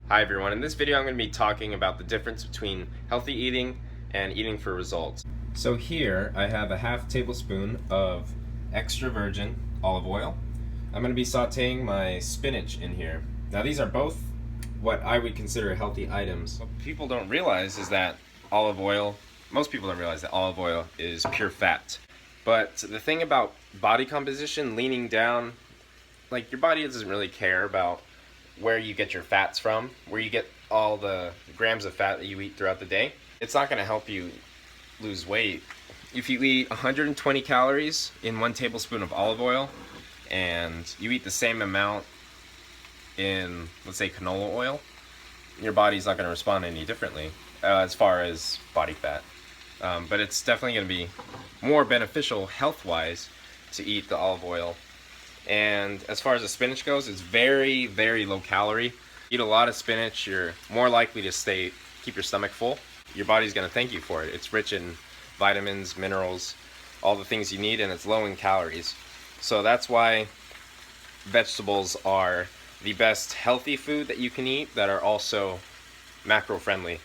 Hi everyone, in this video I'm going to be talking about the difference between healthy eating and eating for results. So here I have a half tablespoon of extra virgin olive oil. I'm going to be sauteing my spinach in here. Now these are both what I would consider healthy items. What people don't realize is that most people don't realize that olive oil is pure fat. But the thing about body composition, leaning down, like your body doesn't really care about where you get your fats from, where you get all the grams of fat that you eat throughout the day. It's not going to help you lose weight. If you eat 120 calories in 1 tablespoon of olive oil and you eat the same amount in, let's say, canola oil, your body's not going to respond any differently as far as body fat. But it's definitely going to be more beneficial health-wise to eat the olive oil. And as far as the spinach goes, it's very, very low calorie. Eat a lot of spinach, you're more likely to keep your stomach full. Your body's gonna thank you for it. It's rich in vitamins, minerals, all the things you need, and it's low in calories. So that's why vegetables are the best healthy food that you can eat that are also macro friendly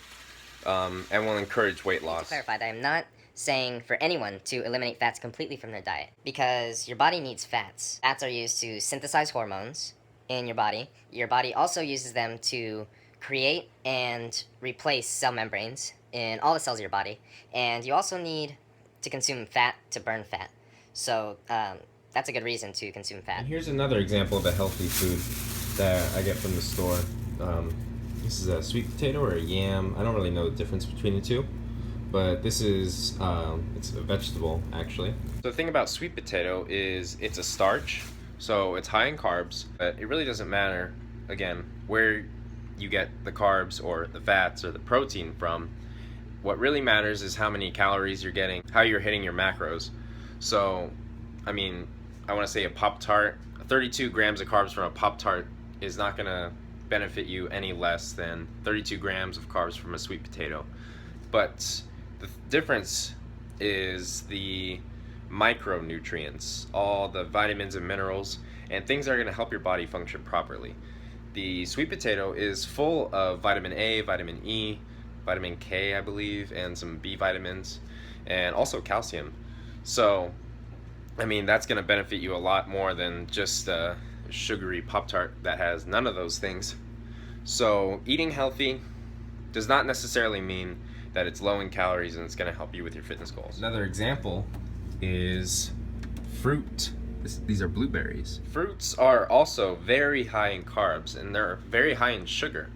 and will encourage weight loss. To clarify that I'm not saying for anyone to eliminate fats completely from their diet, because your body needs fats. Fats are used to synthesize hormones in your body. Your body also uses them to create and replace cell membranes in all the cells of your body, and you also need to consume fat to burn fat. So that's a good reason to consume fat. And here's another example of a healthy food that I get from the store. This is a sweet potato or a yam. I don't really know the difference between the two, but this is it's a vegetable actually. So the thing about sweet potato is it's a starch, so it's high in carbs, but it really doesn't matter, again, where you get the carbs or the fats or the protein from. What really matters is how many calories you're getting, how you're hitting your macros. So, I mean, I want to say a Pop-Tart, 32 grams of carbs from a Pop-Tart is not going to benefit you any less than 32 grams of carbs from a sweet potato. But the difference is the micronutrients, all the vitamins and minerals, and things that are going to help your body function properly. The sweet potato is full of vitamin A, vitamin E, vitamin K, I believe, and some B vitamins, and also calcium. So, I mean, that's going to benefit you a lot more than just a sugary Pop-Tart that has none of those things. So, eating healthy does not necessarily mean that it's low in calories and it's going to help you with your fitness goals. Another example is fruit. These are blueberries. Fruits are also very high in carbs and they're very high in sugar.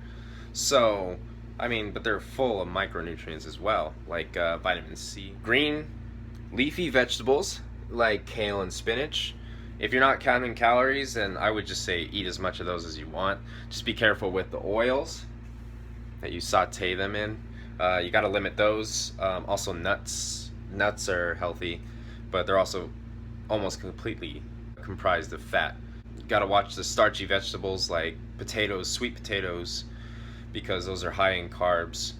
So, I mean, but they're full of micronutrients as well, like vitamin C. Green, leafy vegetables like kale and spinach. If you're not counting calories, then I would just say eat as much of those as you want. Just be careful with the oils that you saute them in. You got to limit those. Also nuts. Nuts are healthy, but they're also almost completely comprised of fat. You got to watch the starchy vegetables like potatoes, sweet potatoes, because those are high in carbs.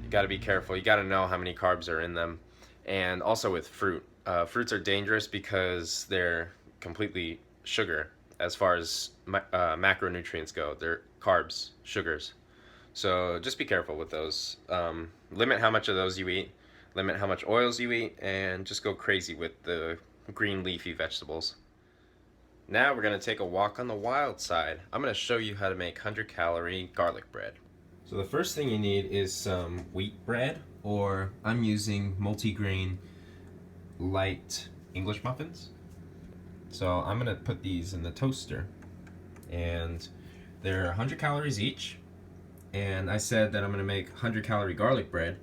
You got to be careful. You got to know how many carbs are in them. And also with fruit. Fruits are dangerous because they're completely sugar as far as macronutrients go. They're carbs, sugars. So just be careful with those. Limit how much of those you eat, limit how much oils you eat, and just go crazy with the green leafy vegetables. Now we're going to take a walk on the wild side. I'm going to show you how to make 100-calorie garlic bread. So the first thing you need is some wheat bread, or I'm using multigrain light English muffins. So I'm going to put these in the toaster, and they're 100 calories each. And I said that I'm going to make 100-calorie garlic bread,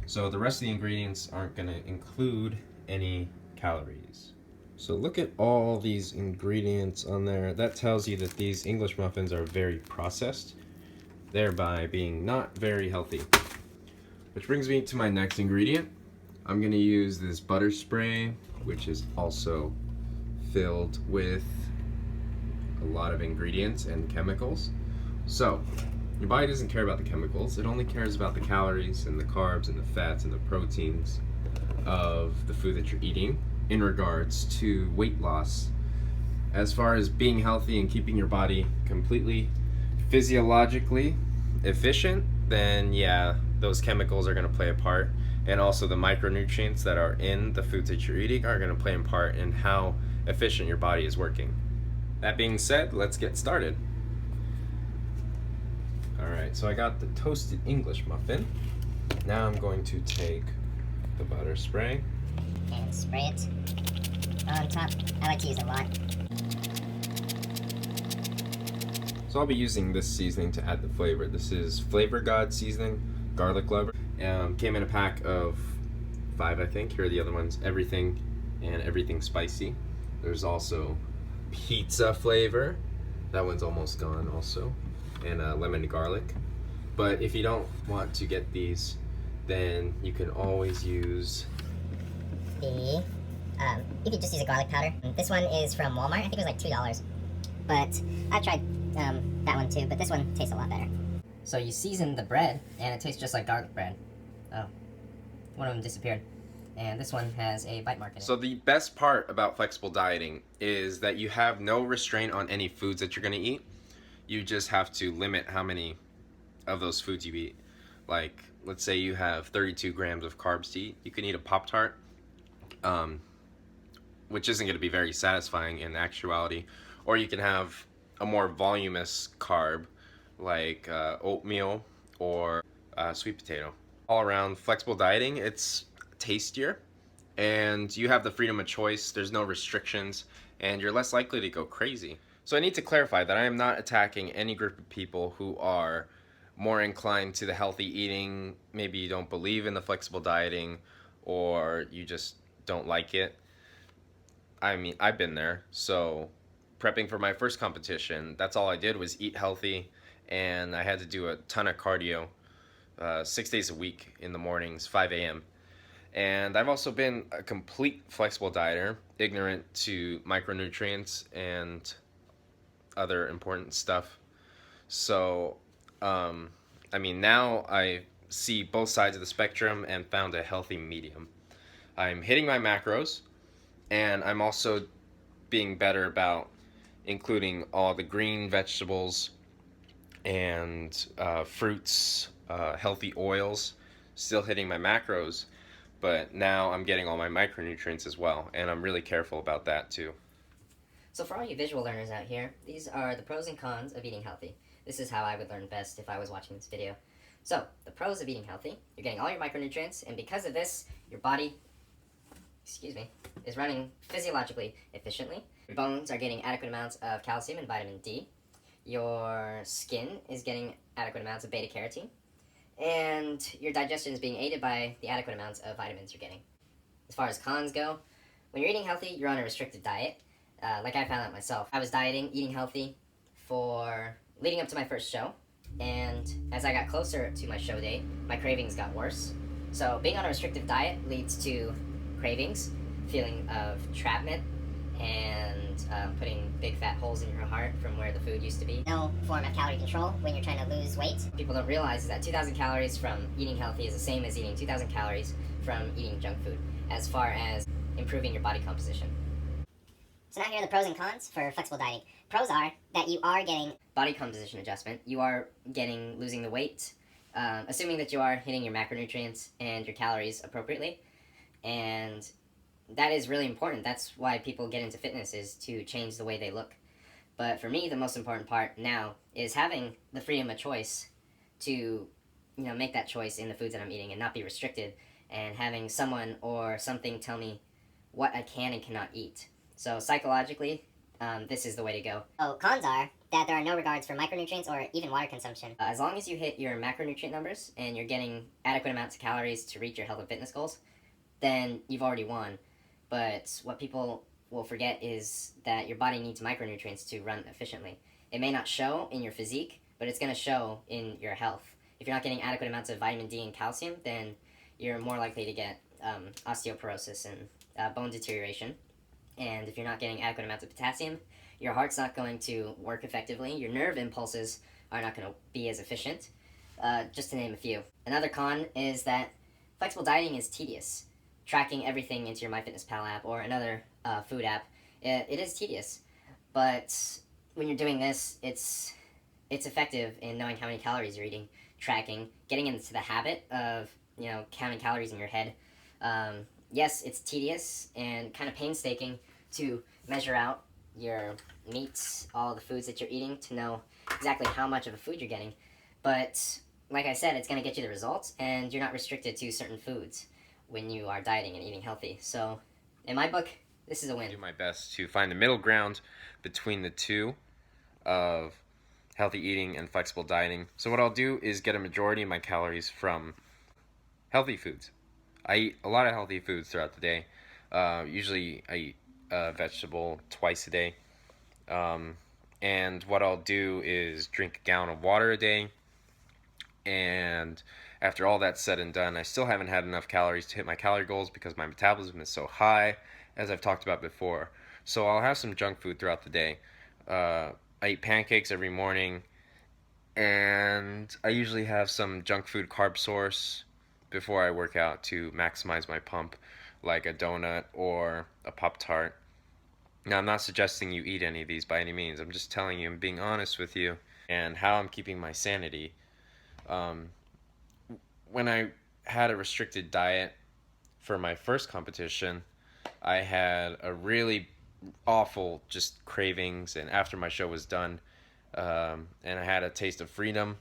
so the rest of the ingredients aren't going to include any calories. So look at all these ingredients on there. That tells you that these English muffins are very processed, thereby being not very healthy. Which brings me to my next ingredient. I'm going to use this butter spray, which is also filled with a lot of ingredients and chemicals. So, your body doesn't care about the chemicals, it only cares about the calories and the carbs and the fats and the proteins of the food that you're eating in regards to weight loss. As far as being healthy and keeping your body completely physiologically efficient, then yeah, those chemicals are going to play a part. And also the micronutrients that are in the foods that you're eating are going to play a part in how efficient your body is working. That being said, let's get started. Alright, so I got the toasted English muffin. Now I'm going to take the butter spray And spray it on top. I like to use a lot. So I'll be using this seasoning to add the flavor. This is Flavor God seasoning, garlic lover. Came in a pack of 5, I think. Here are the other ones: everything and everything spicy. There's also pizza flavor. That one's almost gone also. And lemon garlic. But if you don't want to get these, then you can always use You could just use a garlic powder. This one is from Walmart. I think it was like $2. But I've tried that one too, but this one tastes a lot better. So you season the bread, and it tastes just like garlic bread. Oh, one of them disappeared. And this one has a bite mark in it. So the best part about flexible dieting is that you have no restraint on any foods that you're going to eat. You just have to limit how many of those foods you eat. Like, let's say you have 32 grams of carbs to eat. You can eat a Pop-Tart, which isn't going to be very satisfying in actuality. Or you can have a more voluminous carb, like oatmeal or sweet potato. All around, flexible dieting, it's tastier, and you have the freedom of choice. There's no restrictions, and you're less likely to go crazy. So I need to clarify that I am not attacking any group of people who are more inclined to the healthy eating. Maybe you don't believe in the flexible dieting, or you just don't like it. I mean, I've been there. So prepping for my first competition, that's all I did was eat healthy, and I had to do a ton of cardio 6 days a week in the mornings, 5 a.m. And I've also been a complete flexible dieter, ignorant to micronutrients and other important stuff. So, I mean, now I see both sides of the spectrum and found a healthy medium. I'm hitting my macros, and I'm also being better about including all the green vegetables and fruits, healthy oils, still hitting my macros, but now I'm getting all my micronutrients as well, and I'm really careful about that too. So for all you visual learners out here, these are the pros and cons of eating healthy. This is how I would learn best if I was watching this video. So, the pros of eating healthy: you're getting all your micronutrients, and because of this, your body, is running physiologically efficiently. Your bones are getting adequate amounts of calcium and vitamin D. Your skin is getting adequate amounts of beta-carotene. And your digestion is being aided by the adequate amounts of vitamins you're getting. As far as cons go, when you're eating healthy, you're on a restricted diet. Like I found out myself. I was dieting, eating healthy for leading up to my first show. And as I got closer to my show date, my cravings got worse. So being on a restrictive diet leads to cravings, feeling of entrapment, and putting big fat holes in your heart from where the food used to be. No form of calorie control when you're trying to lose weight. People don't realize is that 2,000 calories from eating healthy is the same as eating 2,000 calories from eating junk food, as far as improving your body composition. So now here are the pros and cons for flexible dieting. Pros are that you are getting body composition adjustment. You are losing the weight, assuming that you are hitting your macronutrients and your calories appropriately. And that is really important. That's why people get into fitness, is to change the way they look. But for me, the most important part now is having the freedom of choice to, make that choice in the foods that I'm eating and not be restricted, and having someone or something tell me what I can and cannot eat. So psychologically, this is the way to go. Oh, cons are that there are no regards for micronutrients or even water consumption. As long as you hit your macronutrient numbers and you're getting adequate amounts of calories to reach your health and fitness goals, then you've already won. But what people will forget is that your body needs micronutrients to run efficiently. It may not show in your physique, but it's going to show in your health. If you're not getting adequate amounts of vitamin D and calcium, then you're more likely to get osteoporosis and bone deterioration. And if you're not getting adequate amounts of potassium, your heart's not going to work effectively. Your nerve impulses are not going to be as efficient, just to name a few. Another con is that flexible dieting is tedious. Tracking everything into your MyFitnessPal app or another food app, it is tedious. But when you're doing this, it's it's effective in knowing how many calories you're eating, tracking, getting into the habit of, counting calories in your head. Yes, it's tedious and kind of painstaking to measure out your meats, all the foods that you're eating, to know exactly how much of a food you're getting. But like I said, it's going to get you the results, and you're not restricted to certain foods when you are dieting and eating healthy. So, in my book, this is a win. Do my best to find the middle ground between the two of healthy eating and flexible dieting. So what I'll do is get a majority of my calories from healthy foods. I eat a lot of healthy foods throughout the day. Usually I eat vegetable twice a day. And what I'll do is drink a gallon of water a day. And after all that's said and done, I still haven't had enough calories to hit my calorie goals because my metabolism is so high, as I've talked about before. So I'll have some junk food throughout the day. I eat pancakes every morning, and I usually have some junk food carb source before I work out to maximize my pump, like a donut or a Pop Tart. Now, I'm not suggesting you eat any of these by any means. I'm just telling you, I'm being honest with you, and how I'm keeping my sanity. Um, when I had a restricted diet for my first competition, I had a really awful just cravings, and after my show was done, and I had a taste of freedom,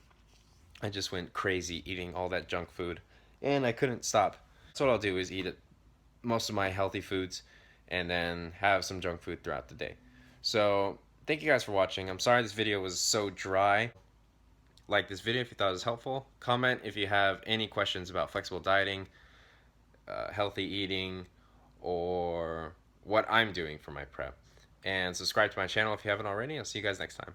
I just went crazy eating all that junk food, and I couldn't stop. So what I'll do is eat most of my healthy foods, and then have some junk food throughout the day. So thank you guys for watching. I'm sorry this video was so dry. Like this video if you thought it was helpful. Comment if you have any questions about flexible dieting, healthy eating, or what I'm doing for my prep. And subscribe to my channel if you haven't already. I'll see you guys next time.